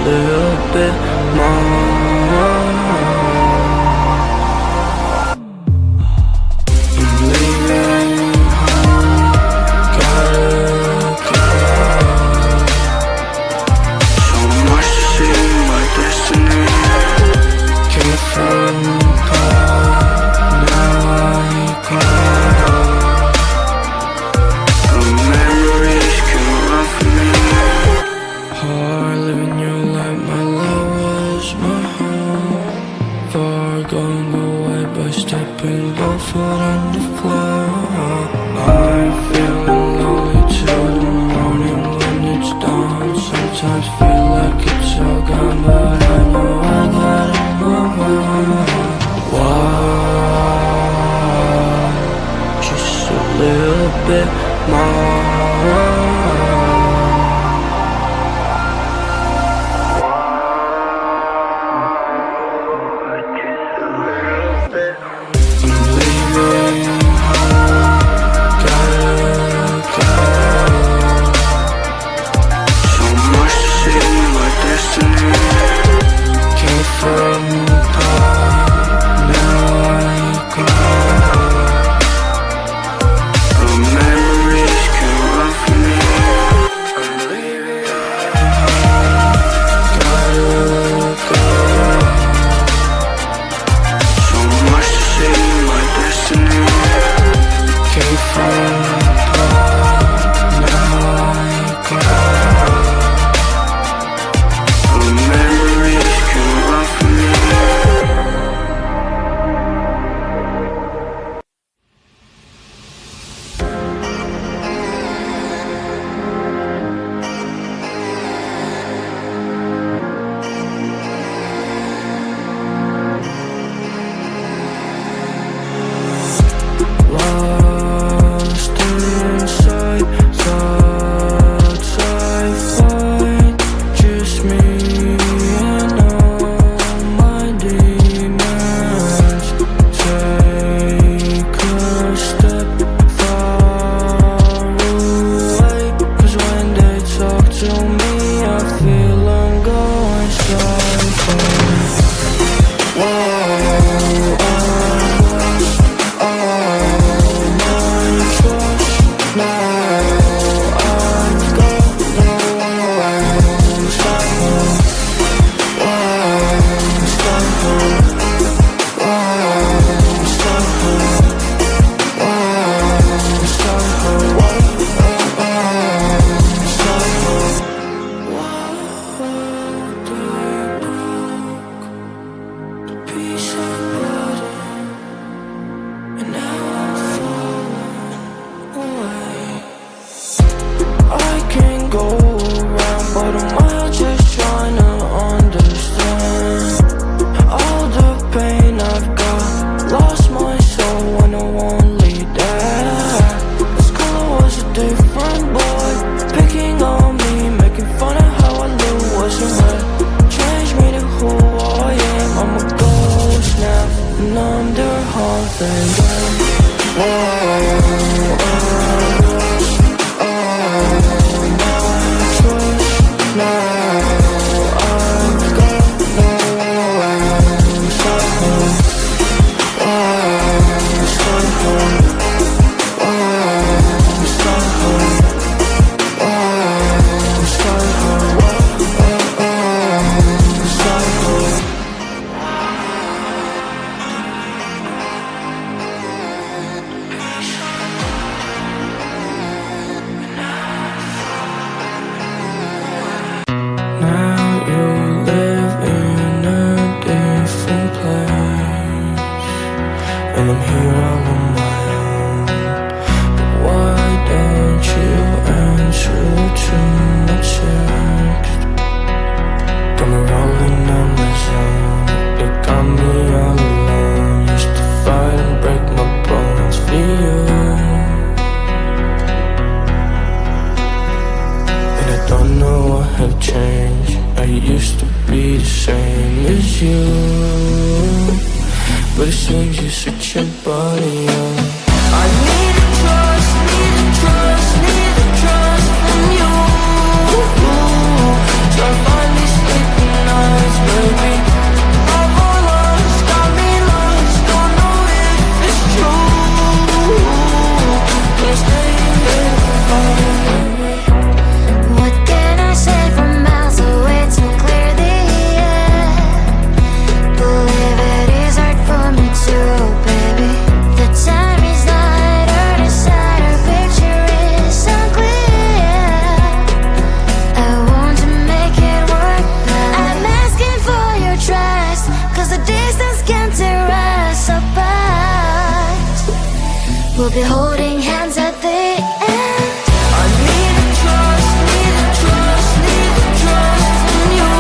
little bit more. I'm leaving home, gotta go. So much to see, my destiny. Came from home, now I cry. The memories can run from me. Hard living your life, my life was my home. Far going away by stepping both foot on the floor. I'm feeling lonely till the morning when it's dawn. Sometimes feel like it's all gone, but I know I gotta move on. Why? Just a little bit more. And I'm here all on my own. But why don't you answer to my text? Got me rolling on my zone. It got me all alone. Used to fight and break my bones for you. And I don't know what have changed. I used to be the same as you, but it seems you switch your body on. I need a trust, need a trust, need a trust from you. So I finally speak. be holding hands at the end. I need to trust, need to trust, need to trust in you.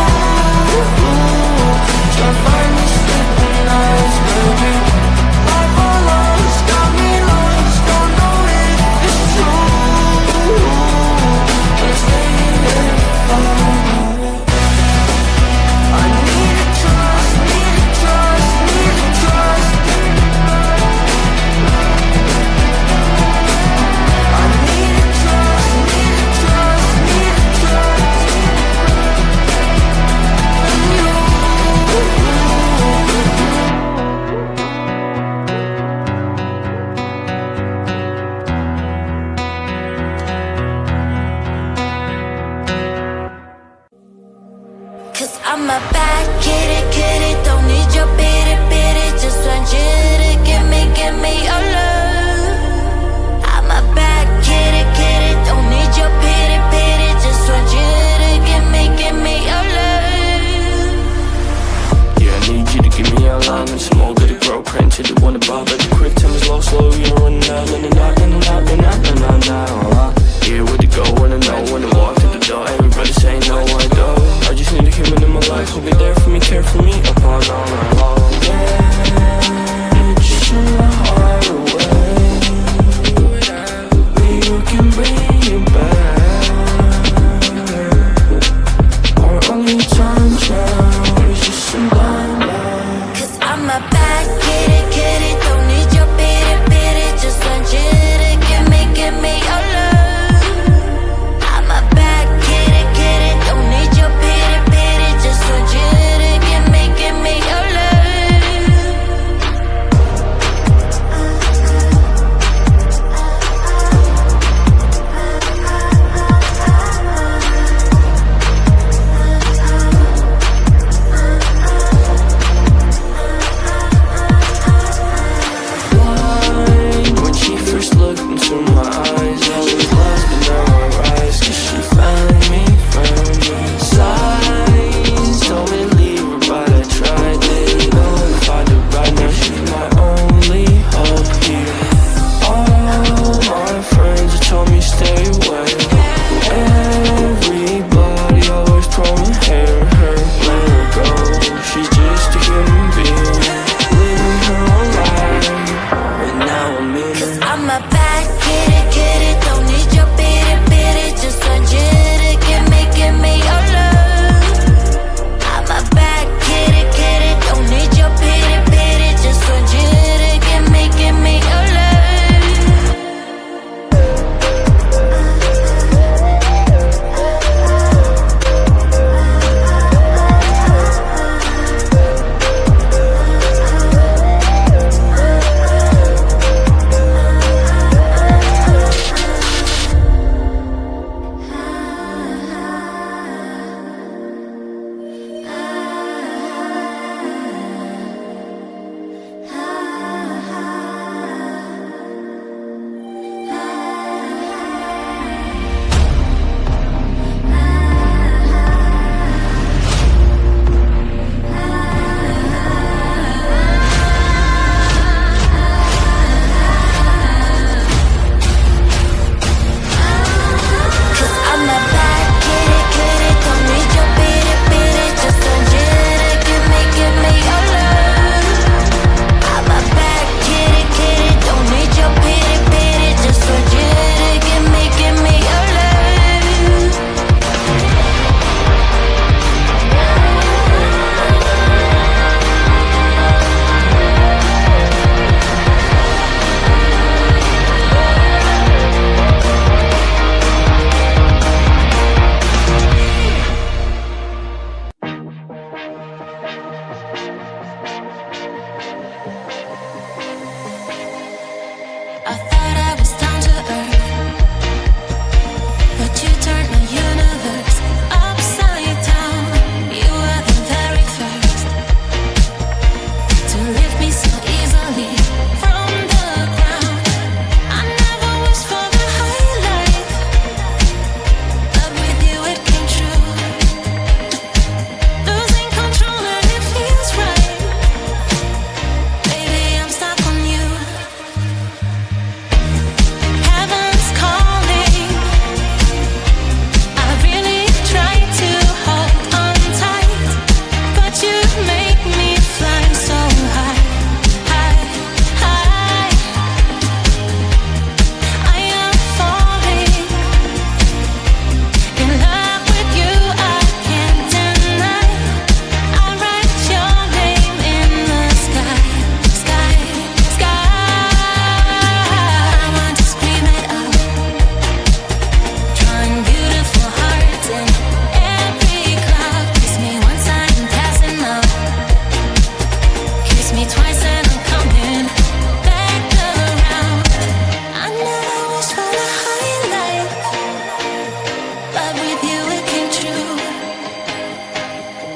Try to find me sleeping nights, baby. Life all lost, got me lost, don't know if it's true. But stay here forever. I need to trust, need to trust, need to trust. I need to trust, need to trust, need to trust in you. Cause I'm a bad kitty, kitty, don't need your pity, pity. Just want you to give me your love. I'm a bad kitty, kitty, don't need your pity, pity. Just want you to give me your love. Yeah, I need you to give me your line and some more goody grow crank till you wanna bar. But the quick time is low, slow, you know, running out, running out, running out, running out, running out. Yeah, where to go, wanna know, when to walk through the door. Everybody say no, I go. I just need a human in my life who'll be there for me, care for me, upon all my long. Yeah, just in my heart away.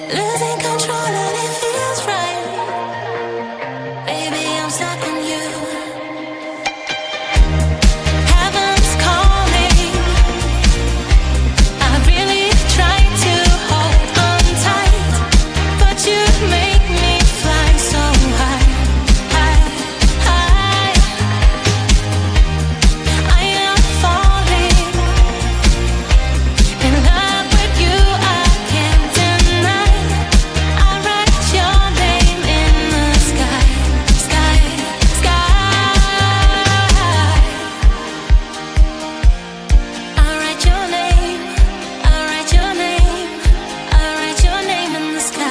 losing control and it feels right. Baby, I'm stuck on you. Heaven's calling. I really tried to hold on tight, but you make me fly so high, high, high. I am falling in love with you. I can't deny. I write your name in the sky, sky, sky. I write your name. I write your name. I write your name in the sky.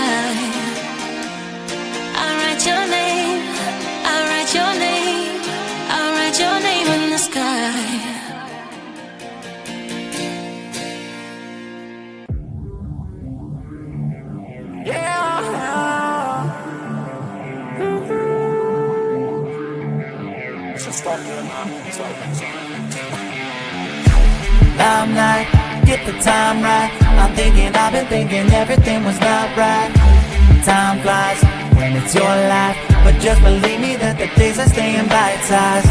I write your name. I write your name. I write your name in the sky. I'm like, get the time right. I'm thinking, I've been thinking everything was not right. Time flies when it's your life, but just believe me that the days are staying bite-sized.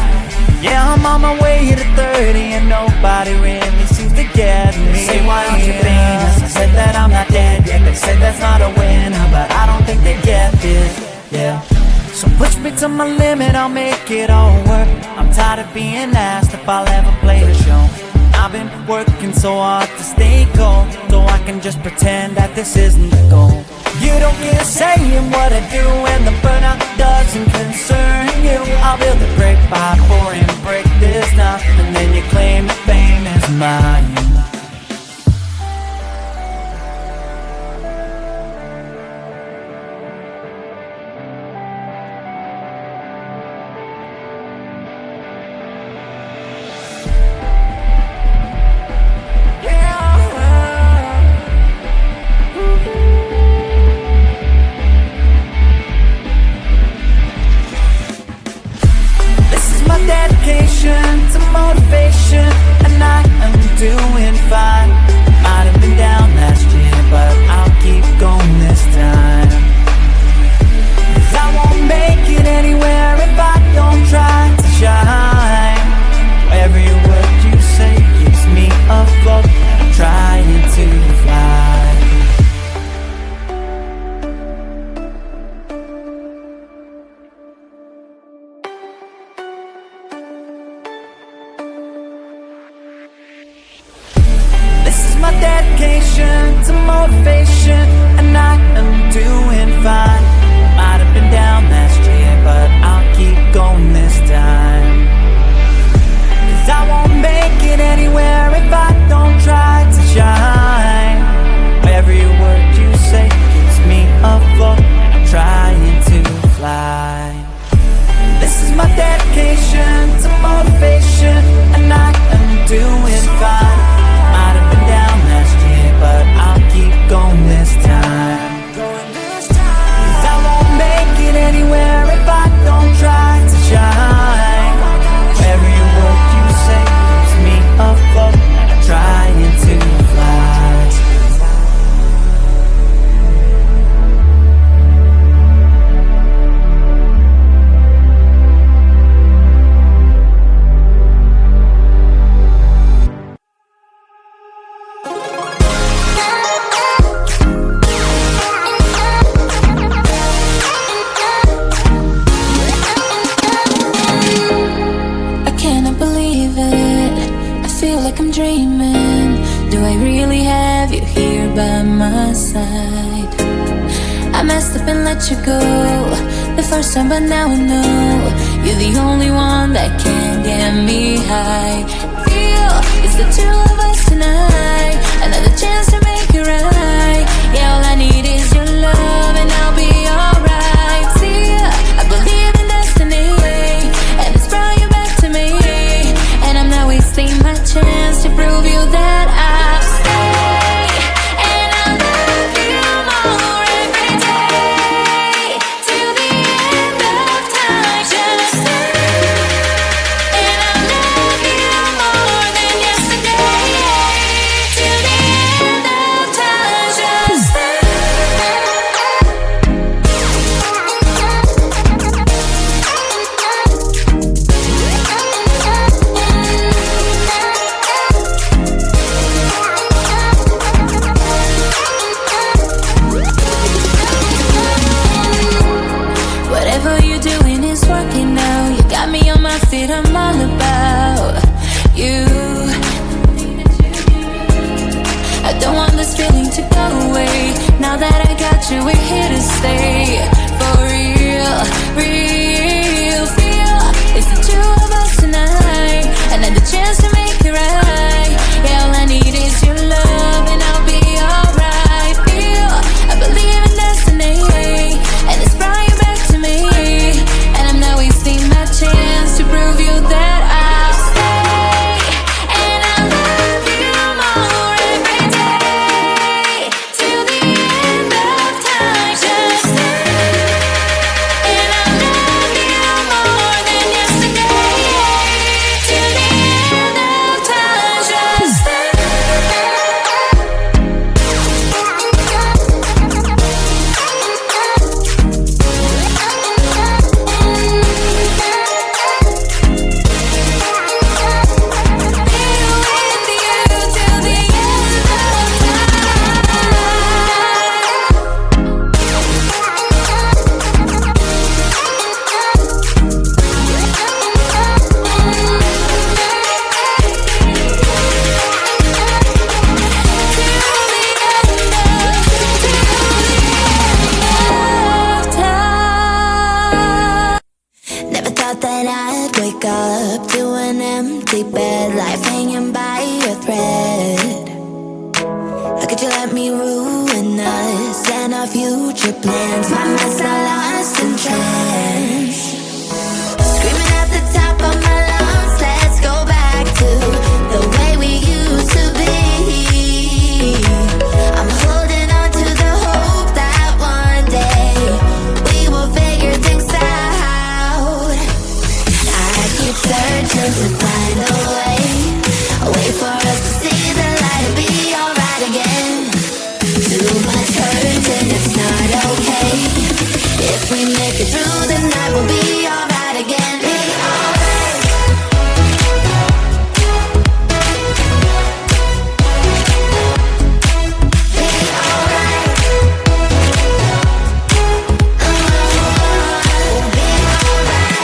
Yeah, I'm on my way to 30 and nobody really seems to get me. They say, why aren't you famous? I said that I'm not dead yet. They say that's not a winner, but I don't think they get this, yeah. So push me to my limit, I'll make it all work. I'm tired of being asked if I'll ever play the show. I've been working so hard to stay cold, so I can just pretend that this isn't the goal. You don't get a say in what I do, and the burnout doesn't concern you. I'll build a brick by pouring brick this time, and then you claim the fame is mine. Dedication to motivation, and I am doing fine. Might have been down last year, but I'll keep going this time. 'Cause I won't make it anywhere if I don't try to shine. Every word you say keeps me afloat, I'm trying to fly. My dedication to motivation, and I am doing fine. Might have been down last year, but I'll keep going this time. 'Cause I won't make it anywhere if I don't try to shine. Every word you say keeps me afloat, I'm trying to fly. This is my dedication to motivation, and I am doing fine. Might have been down last year, but I'll keep going this time. 'Cause I won't make it anywhere if I don't try to shine. Every word you say keeps me afloat, I'm trying to fly. I'm dreaming. Do I really have you here by my side? I messed up and let you go the first time, but now I know you're the only one that can get me high. Feel it's the two of us tonight, another chance to make it right. Yeah, all I need is your love and I'll be alright. See, I believe in destiny, and it's brought you back to me, and I'm not wasting my chance to prove you that I'll stay, and I'll love you more every day, till the end of time. Just stay, and I'll love you more than yesterday, till the end of time. that I'm all about you. I don't want this feeling to go away. Now that I got you, we're here to stay. For real, real feel. It's the two of us tonight. Another chance to make it right. Yeah, all I need is your love and I'll be alright. Feel, I believe in destiny, and it's brought you back to me. And I'm not wasting my chance to prove you that I'll stay. And I love you more every day. Till the end of time, just stay. And I love you more than yesterday. Till the end of time, just stay. Never thought that I'd wake up to an empty bed, life hanging by a thread. How could you let me ruin us and our future plans? My mind's not lost in trance. Screaming at the top of my lungs, let's go back to the way we used to be. I'm holding on to the hope that one day we will figure things out. I keep searching to find a way for us to see the light and be alright again. Too much hurt and it's not okay. If we make it through the night, we'll be alright again. Be alright. Be alright. We'll be alright.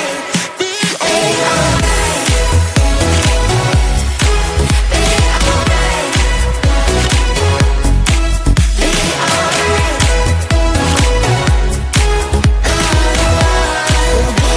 Be alright. Be alright. Be alright. We'll be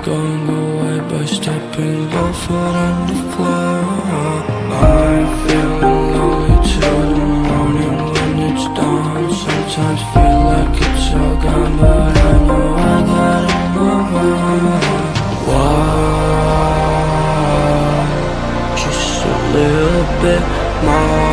going away by stepping both foot on the floor. I'm feeling lonely till the morning when it's dawn. Sometimes feel like it's all gone, but I know I gotta move on. Why? Just a little bit more.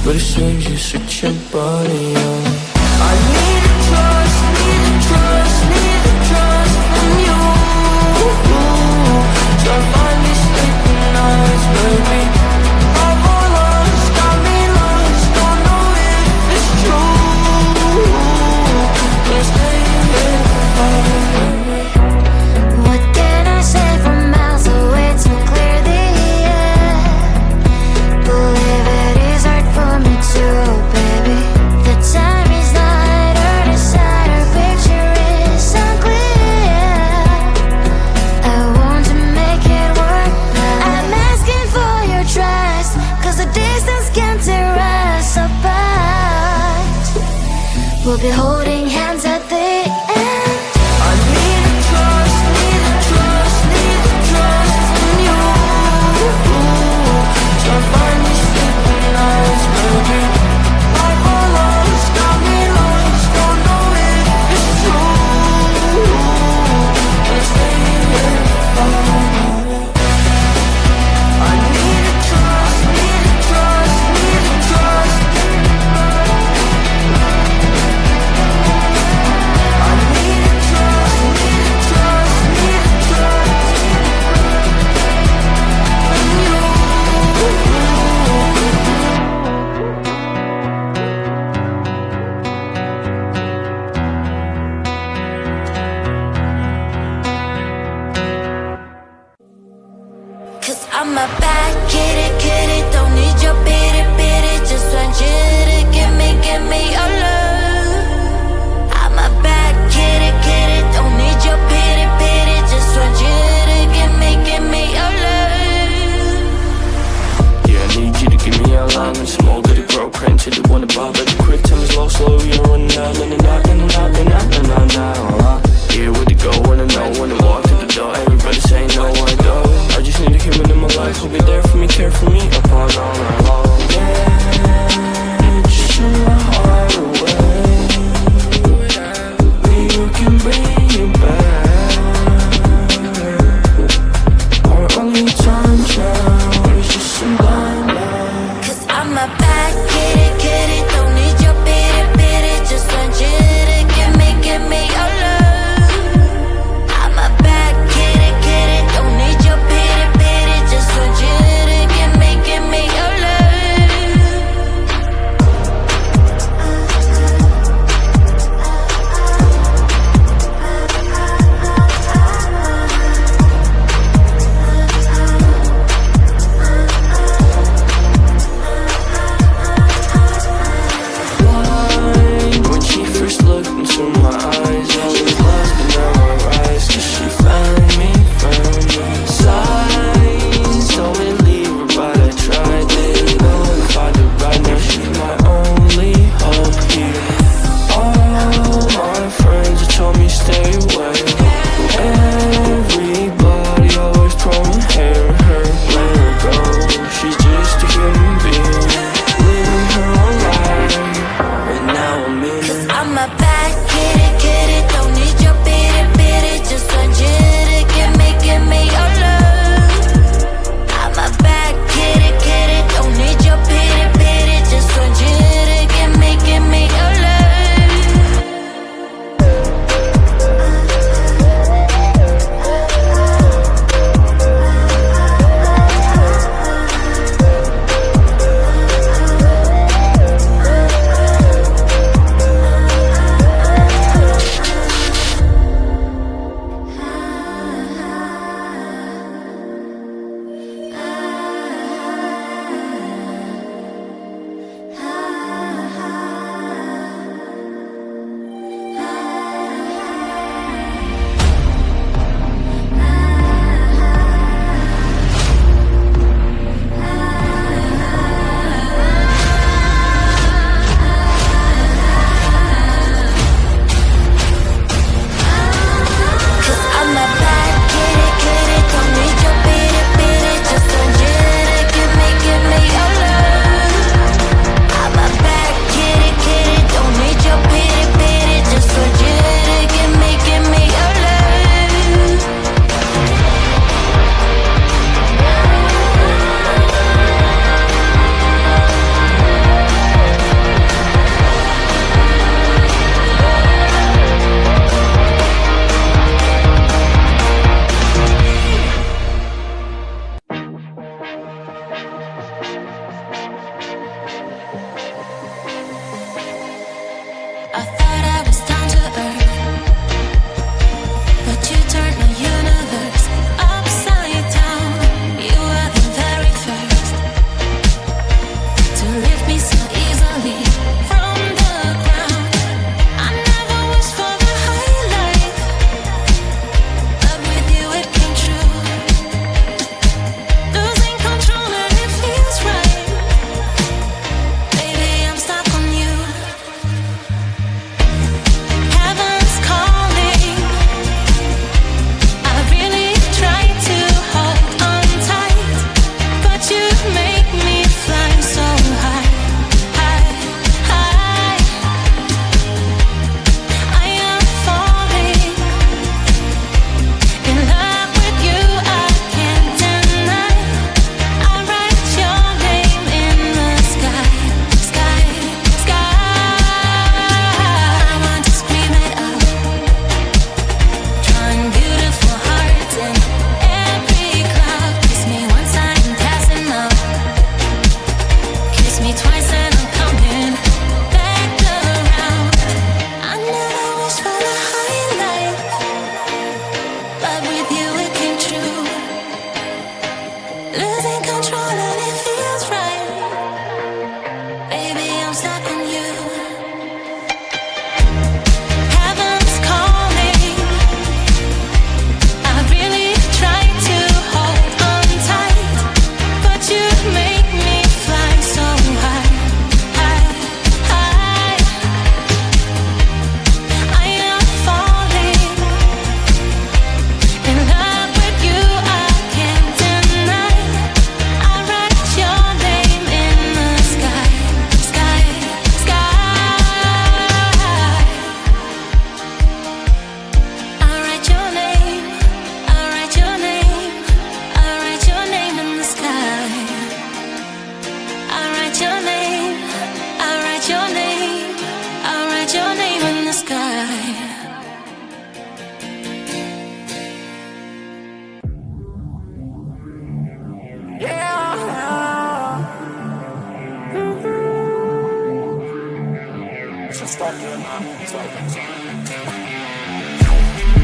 But it seems you switch your body on. I need the trust, need the trust, need the trust from you. So I find these sleeping nights, baby. I've all lost, got me lost, don't know if it's true. Can't stay here forever. What can I say from miles away to clear the air? Believe it is hard for me too, baby. The time we'll be holding hands at the end. I need a trust, need a trust, need a trust in you. So I finally sleeping nights, baby. Life all lost, got me lost, don't know if it's true. I'm staying here forever. I need a trust, need a trust, need a trust. I need a trust, need a trust, need a trust in you. Cause I'm a bad kitty, don't need your pity, just want you to give me your love. I'm a bad kitty, don't need your pity, just want you to give me your love. Yeah, I need you to give me your line and some old goody grow crunch to the one above. But the quick time is low, slow, you're running out, in and out, in and out, in and out, now. Yeah, where to go, when I know, when to walk through the door. Everybody say no, I don't. I just need a human in my life who'll be there for me, care for me, upon all night long. Yeah, just show my heart away. Maybe you can bring it back. Our only time now is just some blind love. Cause I'm a bad kitty, don't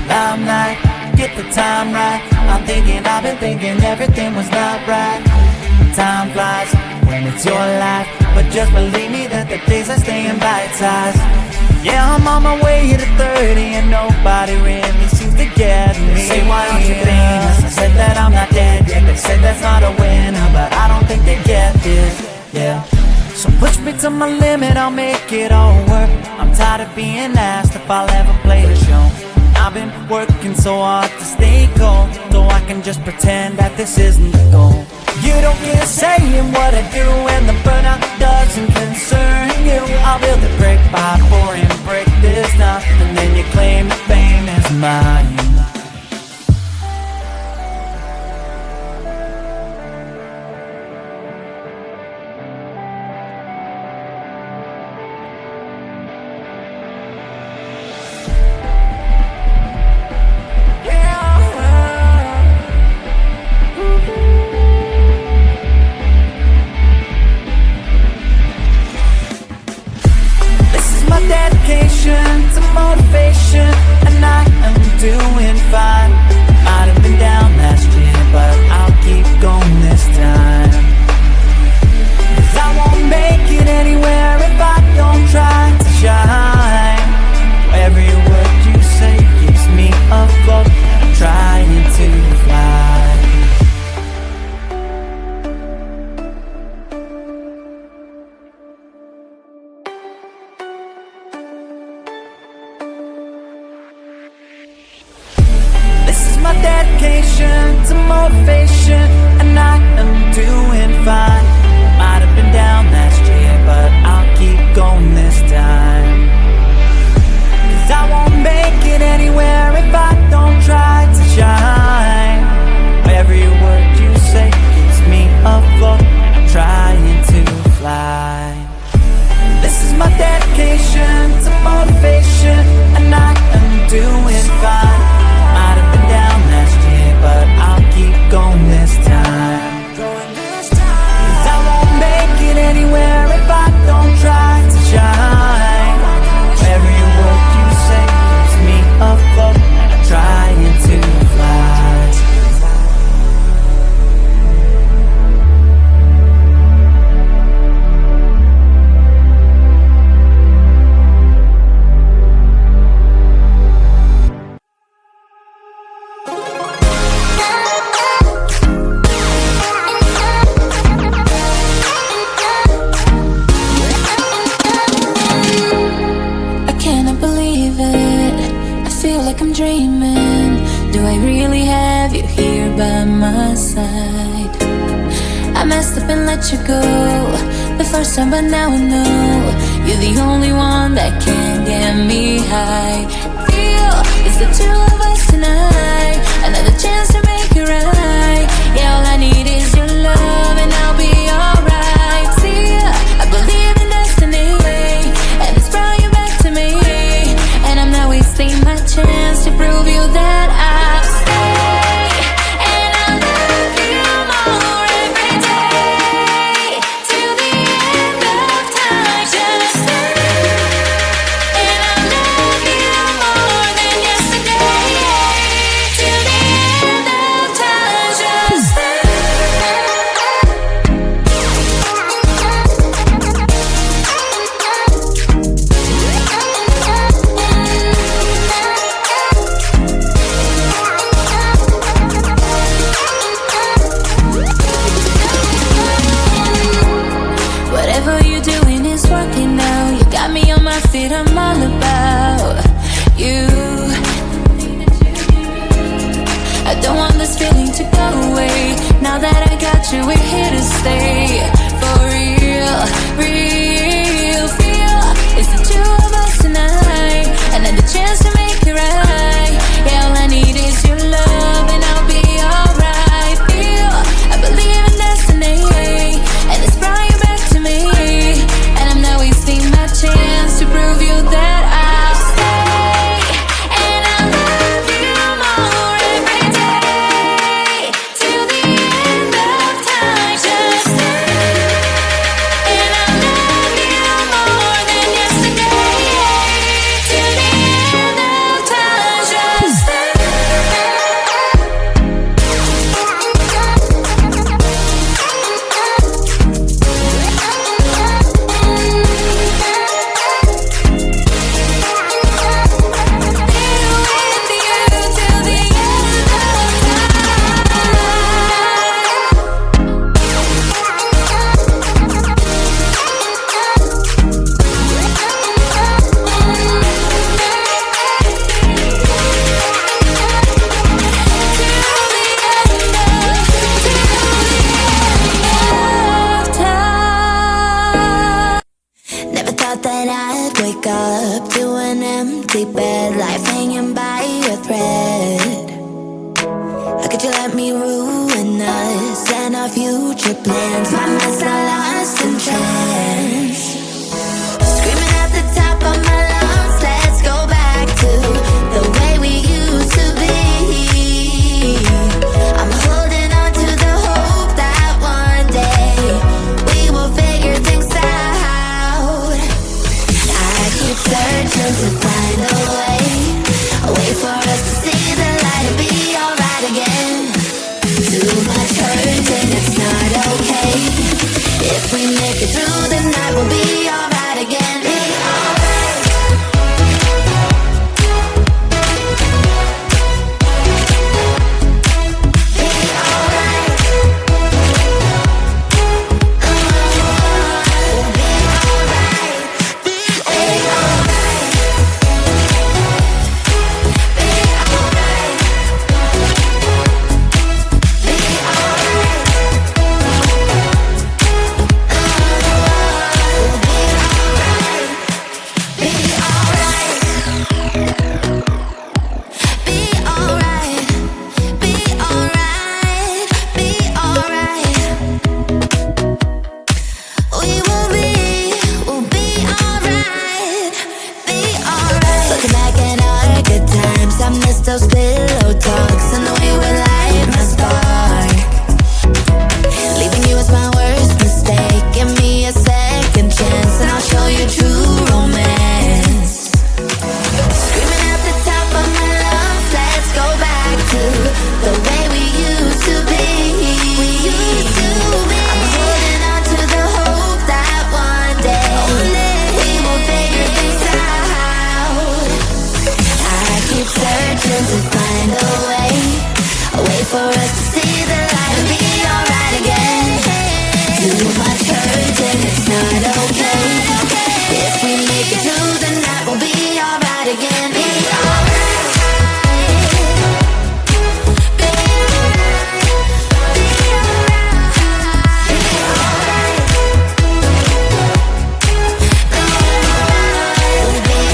Limelight, get the time right. I've been thinking everything was not right. Time flies when it's your life, but just believe me that the days are staying bite-sized. Yeah, I'm on my way to 30 and nobody really seems to get me. They say, why aren't you famous? I said that I'm not dead yet. They said that's not a winner, but I don't think they get this, yeah. So push me to my limit, I'll make it all work. I'm tired of being asked if I'll ever play the show. I've been working so hard to stay cold, so I can just pretend that this isn't the goal. You don't get a say in what I do, and the burnout doesn't concern you. I'll build a brick by pouring brick this time, and then you claim the fame is mine. To motivation, and I am doing fine. Might have been down last year, but I'll keep going this time. 'Cause I won't make it anywhere if I don't try to shine. Every word you say keeps me afloat, trying to fly. My dedication to motivation, and I am doing fine. Might have been down last year, but I'll keep going this time. 'Cause I won't make it anywhere if I don't try to shine. Every word you say keeps me afloat, trying to fly. This is my dedication to motivation, and I am doing fine. Might have been down last year, but I'll keep going this time. 'Cause I won't make it anywhere if I don't try to shine. Every word you say keeps me afloat, trying to fly. Dreaming, do I really have you here by my side? I messed up and let you go the first time, but now I know you're the only one that can get me high. Feel it's the two of us tonight, another chance to make it right. Yeah, all I need is your love and I'll be alright. See, I believe in destiny, and it's brought you back to me, and I'm not wasting my chance to prove you that I'll stay, and I'll love you more every day, till the end of time. Just stay, and I'll love you more than yesterday, till the end of time. Just stay. Whatever you're doing is working now. You got me on my feet, I'm all about you. I don't want this feeling to go away. Now that I got you, we're here to stay. For real, real feel it's the two of us tonight, another chance to make it right. Yeah, all I need is your love and I'll be alright. Feel I believe in destiny, and it's brought you back to me, and I'm not wasting my chance to prove you that I'll stay, and I'll love you more every day, till the end of time. wake up to an empty bed, life hanging by a thread. How could you let me ruin us and our future plans? My mind's now lost in trance, screaming at the top of my lungs. Let's go back to the way we used to be. I'm holding on to the hope that one day we will figure things out. I keep searching to find a way for us to see the light and be alright again. Too much hurting, it's not okay. If we make it through the night, we'll be alright again. Be alright. Be alright. We'll be alright. Be alright. Be alright. Be alright. Those pillow talks and the way we light my spark. Leaving you was my worst mistake. Give me a second chance and I'll show you true romance. Screaming at the top of my lungs, let's go back to the way we used to be. We used to be. I'm holding on to the hope that one day we will figure things out. I keep searching to find a way for us to see the light and be alright again. Too much hurting, it's not okay. If we make it through the night, we'll be alright again. Be alright. Be alright. Be alright. Be alright. We'll be alright. We'll be alright.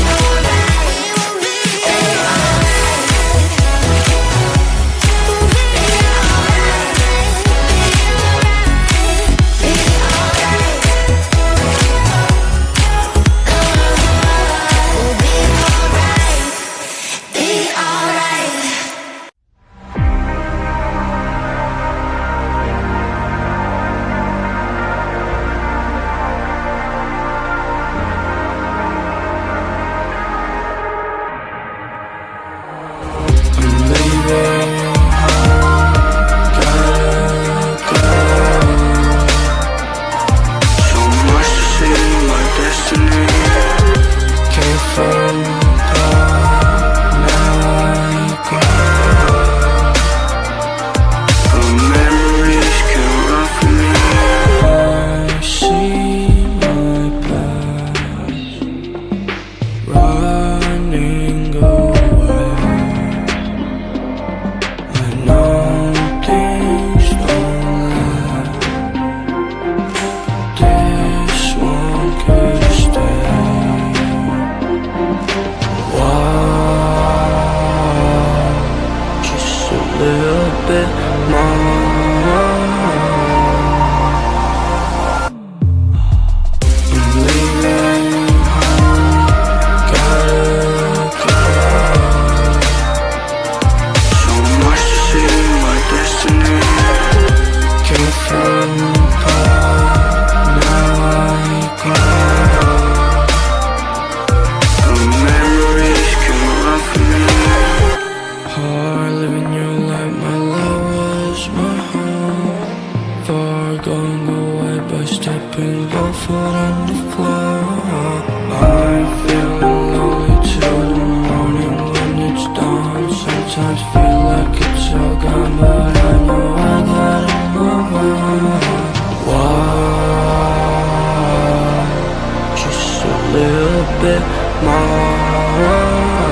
bit more.